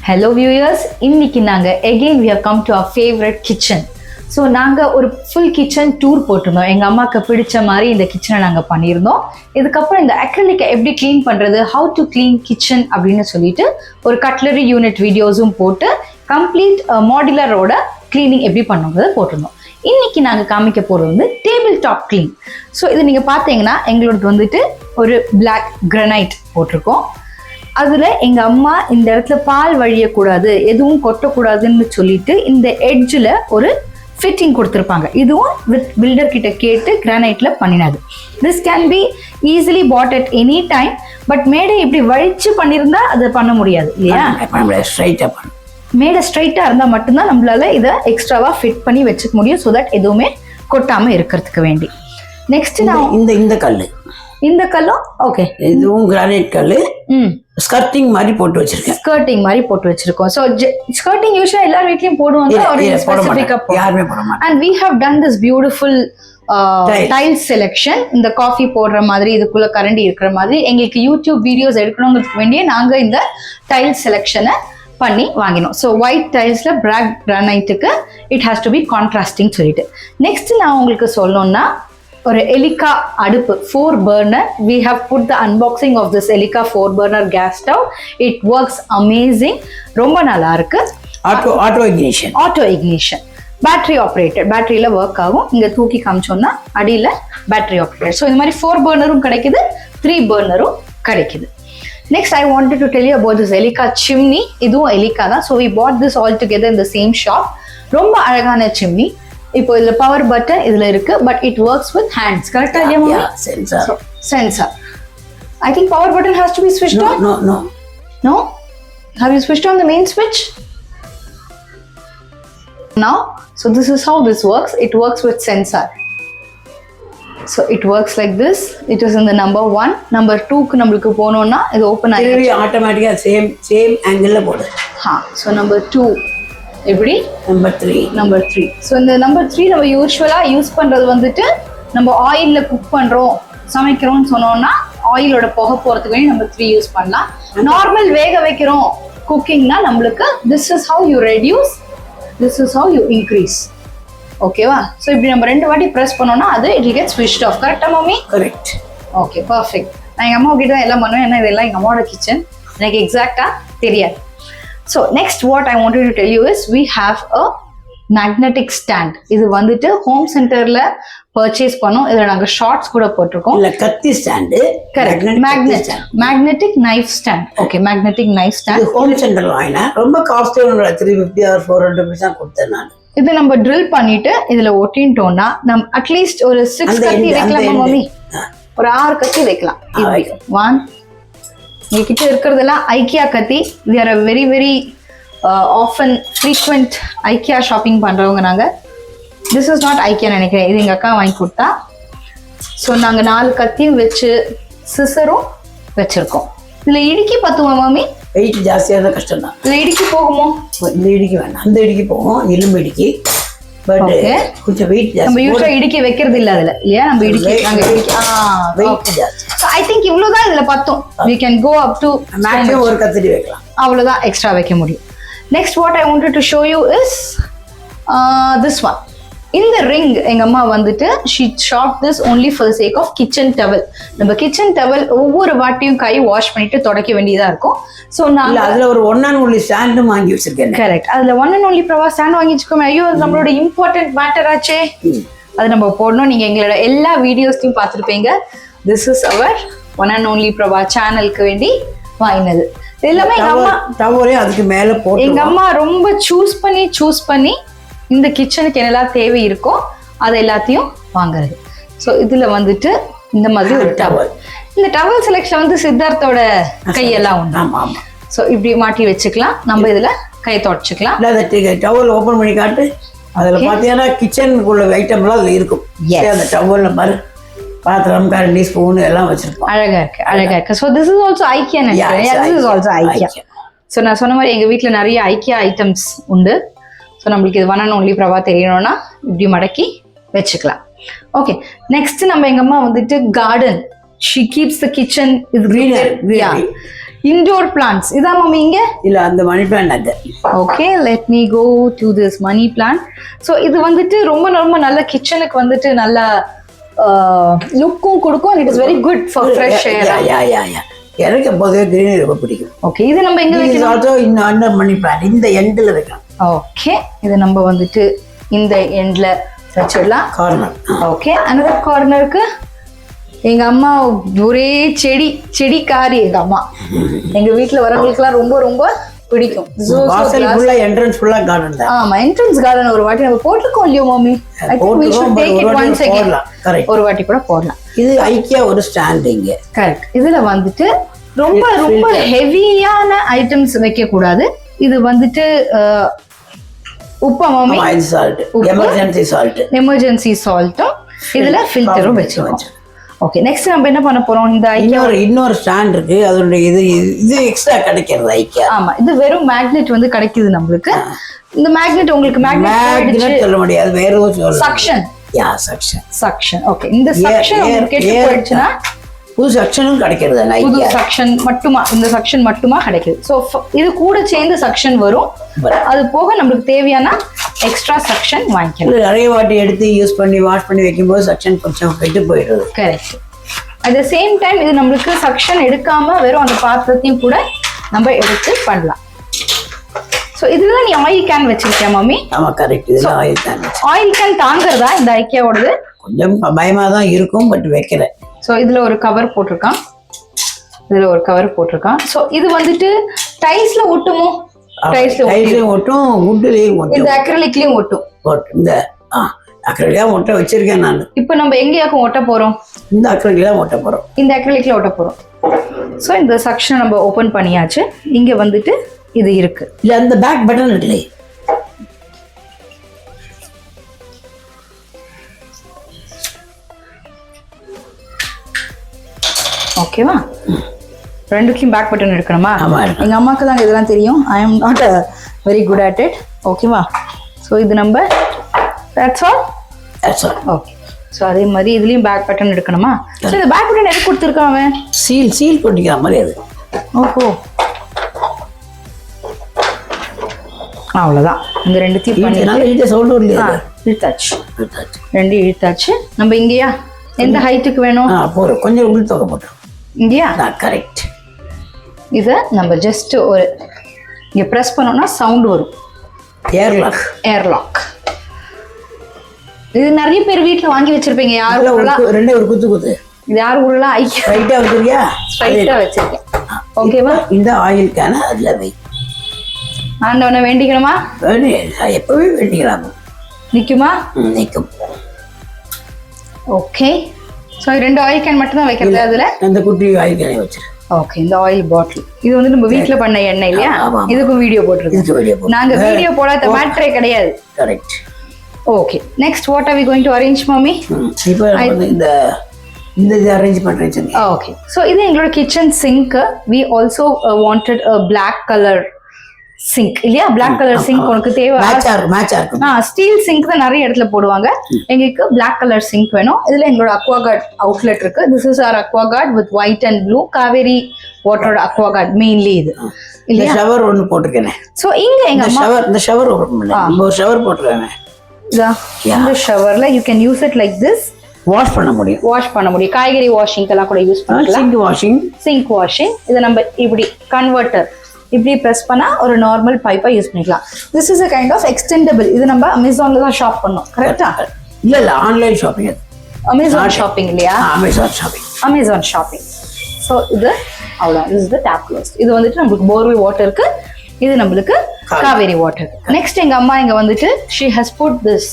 Hello viewers, இன்னைக்கு நாங்க again we have come to our favorite kitchen. So நாங்கள் ஒரு ஃபுல் கிச்சன் டூர் போட்டிருந்தோம். எங்கள் அம்மாவுக்கு பிடிச்ச மாதிரி இந்த கிச்சனை நாங்கள் பண்ணியிருந்தோம். இதுக்கப்புறம் இந்த அக்ரிலிக்கை எப்படி க்ளீன் பண்ணுறது, ஹவு டு க்ளீன் கிச்சன் அப்படின்னு சொல்லிட்டு ஒரு கட்லரி யூனிட் வீடியோஸும் போட்டு கம்ப்ளீட் மாடுலரோட க்ளீனிங் எப்படி பண்ணுறது போட்டிருந்தோம். இன்னைக்கு நாங்கள் காமிக்க போகிறது வந்து டேபிள் டாப் க்ளீன். ஸோ இது நீங்கள் பார்த்தீங்கன்னா எங்களோடது வந்துட்டு ஒரு பிளாக் கிரனைட் போட்டிருக்கோம். அதில் எங்கள் அம்மா இந்த இடத்துல பால் வழியக்கூடாது, எதுவும் கொட்டக்கூடாதுன்னு சொல்லிட்டு இந்த எட்ஜில் ஒரு ஃபிட்டிங் கொடுத்துருப்பாங்க. இதுவும் வித் பில்டர் கிட்ட கேட்டு கிரானைட்ல பண்ணினது. This can be easily put at any time. But மேடை இப்படி வழிச்சு பண்ணியிருந்தா அதை பண்ண முடியாது இல்லையா? மேடை ஸ்ட்ரைட்டாக இருந்தால் மட்டும்தான் நம்மளால இதை எக்ஸ்ட்ராவாக ஃபிட் பண்ணி வச்சுக்க முடியும். ஸோ தட் எதுவுமே கொட்டாமல் இருக்கிறதுக்கு வேண்டி. நெக்ஸ்ட் நான் இந்த கல்லும் ஓகே, இதுவும் கிரானைட் கல். ஸ்கர்ட்டிங் மாதிரி போட்டு வச்சிருக்கேன். ஸ்கர்ட்டிங் மாதிரி போட்டு வச்சிருக்கோம். ஸோ ஸ்கர்ட்டிங் யூஸ்வலா எல்லார் வீட்லயும் போடுவாங்க. யாருமே போட மாட்டாங்க. And we have done this beautiful tile selection. இந்த காஃபி போடுற மாதிரி, இதுக்குள்ள கரண்டி இருக்கிற மாதிரி எங்களுக்கு யூடியூப் வீடியோஸ் எடுக்கணுங்கிறதுக்கு வேண்டிய நாங்க இந்த டைல் செலெக்ஷனை பண்ணி வாங்கினோம். ஸோ ஒயிட் டைல்ஸ்ல பிளாக் கிரானைட்டுக்கு it has to be contrasting சொல்லிட்டு. நெக்ஸ்ட் நான் உங்களுக்கு சொல்லணும்னா ஒரு எலிகா அடுப்பு 4 burner. We have put the unboxing of this Elica 4 burner gas stove. It works amazing. ரொம்ப நல்லா இருக்கு. ஆட்டோ இக்னிஷன் பேட்டரி ஆப்ரேட்டட், பேட்டரியில ஒர்க் ஆகும். இங்க தூக்கி காமிச்சோம்னா அடியில பேட்டரி ஆப்ரேட்டட். ஸோ இந்த மாதிரி 4 burnerம் கிடைக்குது, 3 burnerம் கிடைக்குது. Next I wanted to tell you about this Elica chimney. இதுவும் Elica தான். So we bought this all together in the same shop. ரொம்ப அழகான chimney. இப்போ இதுல பவர் பட்டன் இதுல இருக்கு, but it works with hands. கரெக்ட்டா இல்லையா? Sensor. I think power button has to be switched on. No. Have you switched on the main switch? Now, so this is how this works. It works with sensor. So it works like this. It is in the number 1. Number 2 க்கு நமக்கு போனோம்னா இது open ஆயிடுச்சு. இது ஆட்டோமேட்டிக்கா same ஆங்கிள்ல போடுது. So number 2 எப்படி? Number 3. So இந்த நம்பர் 3 நம்ம யூஸ்வலாக யூஸ் பண்ணுறது வந்துட்டு நம்ம ஆயிலில் குக் பண்ணுறோம், சமைக்கிறோம்னு சொன்னோம்னா ஆயிலோட புகை போகிறதுக்கு வேண்டி நம்பர் 3 யூஸ் பண்ணலாம். நார்மல் வேக வைக்கிறோம் குக்கிங்னா நம்மளுக்கு this is how you reduce, this is how you increase. ஓகேவா? ஸோ இப்படி நம்ம 2 வாட்டி ப்ரெஸ் பண்ணோம்னா அது it will get switched off. கரெக்டா மம்மி? கரெக்ட். Okay, perfect. நான் எங்கள் அம்மா கிட்ட தான் எல்லாம் பண்ணுவேன், ஏன்னா இதெல்லாம் எங்கள் அம்மாவோட கிச்சன், எனக்கு எக்ஸாக்டாக தெரியாது. So next what I wanted to tell you is we have a magnetic stand. இது வந்துட்டு ஹோம் சென்டர்ல பர்ச்சேஸ் பண்ணோம். இதுல நாங்க ஷார்ட்ஸ் கூட போட்டிருக்கோம். இல்ல கத்தி stand. Correct. Magnetic knife stand. Okay, magnetic knife stand. Home சென்டர்ல வாங்கினா ரொம்ப காஸ்ட்லி, 350 or 400 rupees தான் கொடுத்தேன் நான். இது நம்ம ட்ரில் பண்ணிட்டு இதுல ஒட்டிட்டோம்னா நம்ம அட்லீஸ்ட் ஒரு 6 கத்தி வைக்கலாம் மம்மி. ஒரு 6 கத்தி வைக்கலாம். 1 என்கிட்ட இருக்கிறதெல்லாம் ஐக்கியா கத்தி. We are a very very often frequent IKEA shopping பண்ணுறவங்க நாங்கள். திஸ் இஸ் நாட் ஐக்கியா நினைக்கிறேன், இது எங்கள் அக்கா வாங்கி கொடுத்தா. ஸோ நாங்கள் 4 கத்தியும் வச்சு சிசரும் வச்சுருக்கோம். இதில் இடுக்கி பத்துமா மாமி? வெயிட் ஜாஸ்தியாக இருந்தால் கஷ்டம் தான். இதில் இடுக்கி போகுமோ? இந்த இடுக்கி வேணாம், அந்த இடுக்கி போகும், எலும்பு இடுக்கி. பட் கொஞ்சம் வெயிட் ஜாஸ்தி. நம்ம யூஸ்வலா இடுக்கி வைக்கிறது இல்ல அதுல இல்லையா? நம்ம இடுக்கி நாங்க இடுக்கி வெயிட் ஜாஸ்தி. சோ ஐ திங்க் இவ்வளவுதான் இதுல பத்தும். we can go up to maximum ஒரு கத்தி வைக்கலாம், அவ்வளவுதான் எக்ஸ்ட்ரா வைக்க முடியும். next what I wanted to show you is this one. இந்த ரிங் எங்க அம்மா வந்துட்டு she shot this only for the sake of kitchen towel. நம்ம கிச்சன் டவல் ஒவ்வொரு வாட்டியும் கை வாஷ் பண்ணிட்டு துடைக்க வேண்டியதா இருக்கும். ஸோ நான் அதுல ஒரு 1 and only ஸ்டாண்டும் வாங்கி வச்சிருக்கேன். கரெக்ட். அதுல 1 and only பிரபா ஸ்டாண்ட் வாங்கி வச்சுக்கோமே. ஐயோ, அது நம்மளோட இம்பார்ட்டன்ட் மேட்டர் ஆச்சே, அது நம்ம போடணும். நீங்க எங்களோட எல்லா வீடியோஸ்லையும் பார்த்துருப்பீங்க. This is our 1 and only Prabha சேனலுக்கு வேண்டி வாங்கினது. எல்லாமே எங்க அம்மா டவரே அதுக்கு மேல போட்டு எங்க அம்மா ரொம்ப சூஸ் பண்ணி இந்த கிச்சனுக்கு என்னெல்லாம் தேவை இருக்கோ அது எல்லாத்தையும் வாங்குறது. ஸோ இதுல வந்துட்டு இந்த மாதிரி ஒரு டவல். இந்த டவல் செலெக்ஷன் வந்து சித்தார்த்தோட கையெல்லாம் உண்டு. ஆமா ஆமா. ஸோ இப்படி மாட்டி வச்சுக்கலாம், நம்ம இதுல கை தொடச்சிக்கலாம். டவல் ஓபன் பண்ணி காட்டு. அதுல பாத்தீங்கன்னா கிச்சனுக்குள்ள ஐட்டம்லாம் அதுல இருக்கும். அந்த டவல்ல மாதிரி பாத்திரம், கரண்டி, ஸ்பூன் எல்லாம் வச்சிருப்போம். அழகா இருக்கு. So this is also IKEA. This is also IKEA. So நான் சொன்ன மாதிரி எங்க வீட்டுல நிறைய ஐக்கியா ஐட்டம்ஸ் உண்டு. ஸோ நம்மளுக்கு இது 1 and only பிரபா தெரியணும்னா இப்படி மடக்கி வச்சுக்கலாம். ஓகே, நெக்ஸ்ட் நம்ம எங்க அம்மா வந்துட்டு garden. She keeps the kitchen is greener. Indoor plants இதான் மம்மி இங்க. இல்ல அந்த மணி பிளான்ட் அது. Okay, let me go to this money plant. So இது வந்துட்டு ரொம்ப ரொம்ப நல்ல கிச்சனுக்கு வந்துட்டு நல்ல லுக்கும் கொடுக்கும். It is very good for fresh air. எனக்கு எப்போதுமே கிரீனரி ரொம்ப பிடிக்கும். ஓகே, இது நம்ம எங்க வைக்கணும்? ஆல்சோ இந்த மணி பிளான்ட் இந்த எண்ட்ல வைக்கலாம். ஓகே, இது நம்ம வந்துட்டு இந்த எண்ட்ல வச்சிடலாம். கார்னர். ஓகே, another கார்னருக்கு எங்க அம்மா ஒரே செடிக்காரி. எங்க அம்மா எங்க வீட்டுல வரவங்களுக்குலாம் ரொம்ப ரொம்ப பிடிக்கும். வாசல் ஃபுல்லா என்ட்ரன்ஸ் ஃபுல்லா கார்டன் தான். ஆமா, என்ட்ரன்ஸ் கார்டன் ஒரு வாட்டி நம்ம போட்டுருக்கோம் இல்லையோ mummy? I think we should take it once again. Correct, ஒரு வாட்டி கூட போடலாம். இது ஐக்கியா ஒரு ஸ்டாண்ட் இங்க. கரெக்ட். இதுல வந்துட்டு ரொம்ப ரொம்ப ஹெவியான ஐட்டம்ஸ் வைக்க கூடாது. இது வந்துட்டு உப்பு மம்மி, எமர்ஜென்சி சால்ட்டும் இதுல ஃபில்டரும் வச்சுக்கோங்க. ஓகே, நெக்ஸ்ட் நம்ம என்ன பண்ண போறோம்? இந்த இன்னொரு ஸ்டாண்ட் இருக்கு, அதோட இது எக்ஸ்ட்ரா கிடைக்கிறது ஐக்கியா. ஆமா, இது வெறும் மேக்னெட் வந்து கிடைக்குது நம்மளுக்கு. இந்த மேக்னெட் உங்களுக்கு மேக்னெட் சொல்ல முடியாது, வேற ஏதோ சொல்லலாம். சக்ஷன். சக்ஷன். ஓகே, இந்த சக்ஷன் உங்களுக்கு கெட்டு போயிடுச்சுன்னா புது சக்ஷனும் கிடைக்கிறது. புது சக்ஷன் மட்டுமா, இந்த சக்ஷன் மட்டுமா கிடைக்குது. ஸோ இது கூட சேர்ந்து சக்ஷன் வரும். அது போக நம்மளுக்கு தேவையான எக்ஸ்ட்ரா சக்ஷன் வாங்கிக்கலாம். நிறைய வாட்டி எடுத்து யூஸ் பண்ணி வாஷ் பண்ணி வைக்கும்போது சக்ஷன் கொஞ்சம் கெட்டு போயிடுது. Correct. At the same time இது நம்மளுக்கு சக்ஷன் எடுக்காம வெறும் அந்த பாத்திரத்தையும் கூட நம்ம எடுத்து பண்ணலாம். ஸோ இதுல நீ ஆயில் கேன் வச்சிருக்கியா மம்மி? ஆமா, கரெக்ட். இதுல ஆயில் கேன். ஆயில் கேன் தாங்குறதா இந்த ஐக்கியாவோடது? கொஞ்சம் பயமா தான் இருக்கும், பட் வைக்கிறேன். ஸோ இதுல ஒரு கவர் போட்டிருக்கான். ஸோ இது வந்துட்டு டைல்ஸ்ல ஒட்டுமோ? டைல்ஸ்லயும் ஒட்டும், வுட்லயும் ஒட்டும், இந்த அக்ரிலிக்லயும் ஒட்டும். இந்த அக்ரிலிக்கா ஒட்ட வச்சிருக்கேன் நான். இப்போ நம்ம எங்கேயாக்கும் ஒட்ட போறோம்? இந்த அக்ரிலிக்ல ஒட்ட போறோம். இந்த அக்ரிலிக்ல ஒட்ட போறோம். ஸோ இந்த செக்ஷன் நம்ம ஓபன் பண்ணியாச்சு. இங்க வந்துட்டு இது இருக்கு. இல்ல அந்த பேக் பட்டன் இல்லை. ஓகேவா? ரெண்டுக்கும் பேக் பட்டன் இருக்கணுமா? ஆமா. எங்க அம்மாக்கு தான் இதெல்லாம் தெரியும். I am not very good at it. ஓகேவா? ஸோ இது நம்ம தட்ஸ் ஆல். ஓகே. ஸோ அதே மாதிரி இதுலயும் பேக் பட்டன் இருக்கணுமா? ஸோ இந்த பேக் பட்டன் எதுக்கு கொடுத்துருக்கான் அவன்? சீல் போட்டிக்கிற மாதிரி அது. ஓஹோ, அவ்வளோதான். இந்த ரெண்டுத்தையும் பண்ணி சவுண்ட் இல்லையா? இழுத்தாச்சு. ரெண்டு இழுத்தாச்சு. நம்ம இங்கேயா எந்த ஹைட்டுக்கு வேணும்? போறோம், கொஞ்சம் உள் தொகை போட்டோம். இங்கேயா? கரெக்ட். இதை நம்ம ஜஸ்ட் ஒரு இங்கே ப்ரெஸ் பண்ணோம்னா சவுண்ட் வரும். ஏர்லாக். இது நிறைய பேர் வீட்டில் வாங்கி வச்சிருப்பீங்க. ரெண்டே ஒரு குத்து. இது யார் ஊரெல்லாம் ஸ்ட்ரைட்டா வந்துருக்கியா? ஸ்ட்ரைட்டா வச்சிருக்கேன். ஓகேவா? இந்த ஆயில் கேன அதுல வை. ஆண்டவனை வேண்டிக்கணுமா? எப்பவே வேண்டிக்கலாம். நிக்குமா? நிக்கும். ஓகே. ஸோ ரெண்டு ஆயில் கேன் மட்டும் தான் வைக்கிறது அதுல. அந்த குட்டி ஆயில் கேனை வச்சிரு. ஓகே, இந்த ஆயில் பாட்டில் இது வந்து நம்ம வீட்ல பண்ண எண்ணெய் இல்லையா? இதுக்கும் வீடியோ போட்டுருக்கோம். நாங்க வீடியோ போடாத மேட்டரே கிடையாது. Correct. Okay, next what are we going to arrange mummy? இப்போ இந்த அரேஞ்ச் பண்றேன். ஓகே, ஸோ இது எங்களோட kitchen sink. We also wanted a black color sink இல்லையா? பிளாக் கலர் சிங்க் உனக்கு தேவை. ஸ்டீல் சிங்க் தான் நிறைய இடத்துல போடுவாங்க. எங்களுக்கு பிளாக் கலர் சிங்க் வேணும். இதுல எங்களோட அக்வாகார்ட் அவுட்லெட் இருக்கு. This is our Aquaguard with white and blue. Kaveri வாட்டரோட அக்வாகார்ட் மெயின்லி இது இல்லையா? ஷவர் ஒன்னு போட்டுருக்கேன். சோ இங்க எங்க அம்மா இந்த ஷவர் ஒரு ஷவர் போட்டுருக்காங்க. இந்த ஷவர்ல you can use it like this. Wash பண்ண முடியும். காய்கறி வாஷிங்க்கெல்லாம் கூட யூஸ் பண்ணலாம். Sink washing. இதை நம்ம இப்படி கன்வெர்ட்டர் இப்படி ப்ரெஸ் பண்ணா ஒரு நார்மல் பைப்பை யூஸ் பண்ணிக்கலாம். This is a kind of extendable. இது நம்ம அமேசான்ல தான் ஷாப் பண்ணோம். கரெக்டா? இல்ல ஆன்லைன் ஷாப்பிங். அமேசான் ஷாப்பிங் இல்லையா? Amazon shopping. ஸோ இது அவ்வளோ. this is the tap closed. இது வந்துட்டு நம்மளுக்கு போர்வெல் வாட்டருக்கு, இது நம்மளுக்கு காவேரி வாட்டர். நெக்ஸ்ட் எங்க அம்மா இங்க வந்துட்டு she has put this.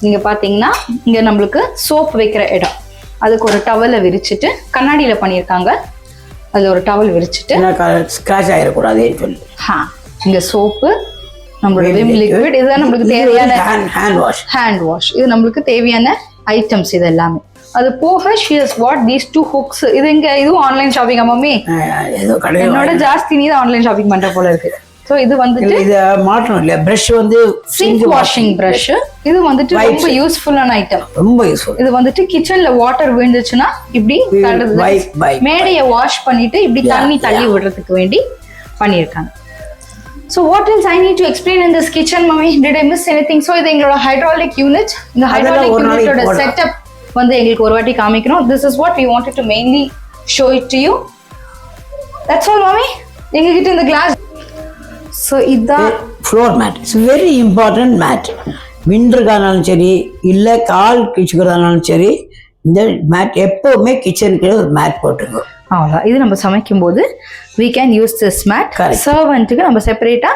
நீங்க பாத்தீங்கன்னா இங்க நம்மளுக்கு சோப் வைக்கிற இடம், அதுக்கு ஒரு டவலை விரிச்சிட்டு கண்ணாடியில பண்ணியிருக்காங்க. அதுல ஒரு டவல் விரிச்சிட்டு ஸ்கிராட்ச் ஆயிடக்கூடாது சொல்லி இங்க சோப்பு, நம்மளோட விம் லிக்விட், இதுதான் நம்மளுக்கு தேவையான ஹேண்ட் வாஷ். இது நம்மளுக்கு தேவையான ஐட்டம்ஸ் இது எல்லாமே. அது போக she has bought these two hooks. இது இங்க இதுவும் ஆன்லைன் ஷாப்பிங். மம்மி என்னோட ஜாஸ்தி நீ தான் ஆன்லைன் ஷாப்பிங் பண்ற போல இருக்கு. ஸோ இது வந்துட்டு இதை மாற்றணும் இல்லையா, ப்ரஷ் வந்து சிங்க் வாஷிங் ப்ரஷ். இது வந்துட்டு ரொம்ப யூஸ்ஃபுல்லான ஐட்டம். ரொம்ப யூஸ்ஃபுல். இது வந்துட்டு கிச்சன்ல வாட்டர் விழுந்துச்சுன்னா இப்படி மேடையை வாஷ் பண்ணிட்டு இப்படி தண்ணி தள்ளி விடுறதுக்கு வேண்டி பண்ணியிருக்காங்க. So what else I need to explain in this kitchen, mummy? Did I miss anything? So இது எங்களோட hydraulic unit. இந்த hydraulic unit ஓட setup வந்து எங்களுக்கு ஒரு வாட்டி காமிக்கணும். This is what we wanted to mainly show it to you. That's all, mummy. எங்ககிட்ட இந்த glass. So இதான் floor mat. It's a very important mat. விண்டருக்கானாலும் சரி இல்லை கால் கிச்சுக்கிறதானாலும் சரி இந்த மேட் எப்போவுமே கிச்சனுக்கு ஒரு மேட் போட்டுருக்கோம். அவ்வளோ. இது நம்ம சமைக்கும் போது we can use this mat. சர்வெண்ட்டுக்கு நம்ம செப்பரேட்டா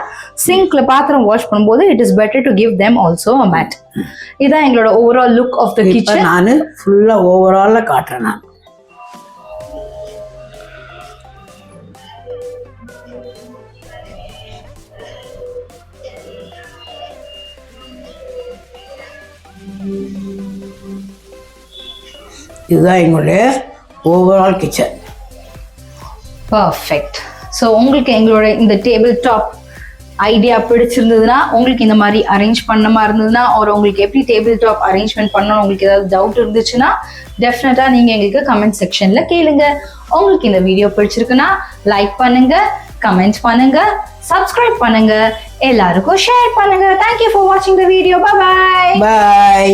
சிங்க்ல பாத்திரம் வாஷ் பண்ணும்போது it is better to give them also a mat. இதான் எங்களோட overall look of the kitchen. நான் ஃபுல்லா ஓவரால்ல காட்டுறேன். நான் இதுதான் எங்களுடைய ஓவரால் கிச்சன். பர்ஃபெக்ட். ஸோ உங்களுக்கு எங்களோட இந்த டேபிள் டாப் ஐடியா பிடிச்சிருந்ததுன்னா, உங்களுக்கு இந்த மாதிரி அரேஞ்ச் பண்ண மாதிரி இருந்ததுன்னா, ஒரு உங்களுக்கு எப்படி டேபிள் டாப் அரேஞ்ச்மெண்ட் பண்ணணும் உங்களுக்கு ஏதாவது டவுட் இருந்துச்சுன்னா டெஃபினட்டாக நீங்கள் எங்களுக்கு கமெண்ட் செக்ஷனில் கேளுங்க. உங்களுக்கு இந்த வீடியோ பிடிச்சிருக்குன்னா லைக் பண்ணுங்க, கமெண்ட் பண்ணுங்க, சப்ஸ்கிரைப் பண்ணுங்க, எல்லாருக்கும் ஷேர் பண்ணுங்க. தேங்க்யூ ஃபார் வாட்சிங் த வீடியோ. பாய்.